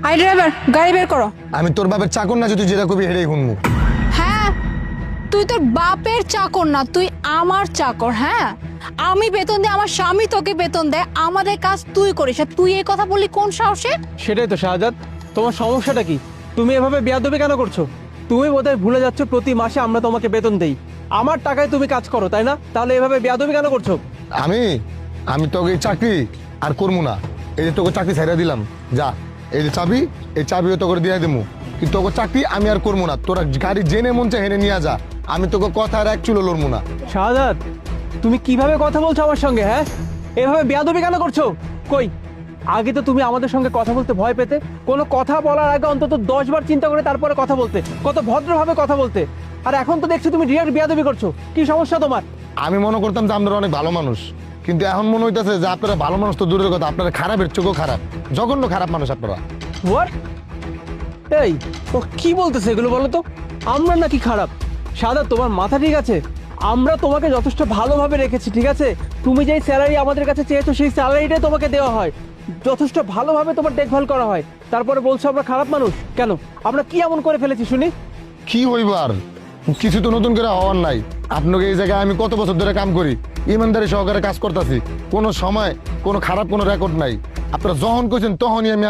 I driver, গাড়ি বের করো। আমি তোর বাপের চাকর না যে তুই যেটা কবি হেরেই শুনবো। হ্যাঁ, তুই তোর বাপের চাকর না, তুই আমার চাকর। হ্যাঁ, আমি বেতন দেয়, আমার স্বামী তোকে বেতন দেয়, আমাদের কাজ তুই করিস, আর তুই এই কথা বললি কোন সাহসে? সেটাই তো শাহজাদ, তোমার সমস্যাটা কি? তুমি এভাবে বেয়াদবি কেন করছো? তুমি বোধহয় ভুলে যাচ্ছ প্রতি মাসে আমরা তোমাকে বেতন দেই, আমার টাকায় তুমি কাজ করো, তাই না? তাহলে এভাবে বেয়াদবি কেন করছো? আমি আমি তোকে এই চাকরি আর করবো না। এই যে তোকে চাকরি ছাইড়া দিলাম, যা এই যে চাবি, এই চাবিও তোকে দিয়ে দেবো, কিন্তু তোকে চাকরি আমি আর করবো না। তোরা গাড়ি জেনে মন চাই হেনে নিয়ে যা, আমি তোকে কথা আর এক চুলো লড়বো না। শাহজাদ, তুমি কিভাবে কথা বলছো আমার সঙ্গে? হ্যাঁ, এভাবে বেয়াদবি কেন করছো? কই, আগে তো তুমি আমাদের সঙ্গে কথা বলতে ভয় পেতে, কোনো কথা বলার আগে অন্তত 10 বার চিন্তা করে তারপরে কথা বলতে, কত ভদ্রভাবে কথা বলতে। আর এখন তো দেখছি তুমি ডিরেক্ট বেয়াদবি করছো। কি সমস্যা তোমার? আমি মনে করতাম যে আপনারা অনেক ভালো মানুষ, কিন্তু এখন মনে হইতেছে যে আপনারা ভালো মানুষ তো দূরের কথা, আপনারা খারাপের চোখও খারাপ, জঘন্য খারাপ মানুষ আপনারা। হোয়াট? এই ও কি বলতেছে এগুলো? বলো তো, আমরা নাকি খারাপ? সাদা, তোমার মাথা ঠিক আছে? আমরা তোমাকে যথেষ্ট ভালোভাবে রেখেছি, ঠিক আছে? তুমি যেই স্যালারি আমাদের কাছে চেয়েছো সেই স্যালারিটাই তোমাকে দেওয়া হয়, যথেষ্ট ভালোভাবে তোমার দেখভাল করা হয়, তারপরে বলছো আমরা খারাপ মানুষ। কেন, আমরা কি এমন করে ফেলেছি শুনি? কি হইবার, কিছু তো নতুন করে হওয়ার নাই। আপনাকে এই জায়গায় আমি কত বছর ধরে কাম করি, ইমানদারি সহকারে কাজ করতেছি, কোনো সময় কোনো খারাপ কোনো রেকর্ড নাই। আপনারা যখন কইছেন তখনই আমি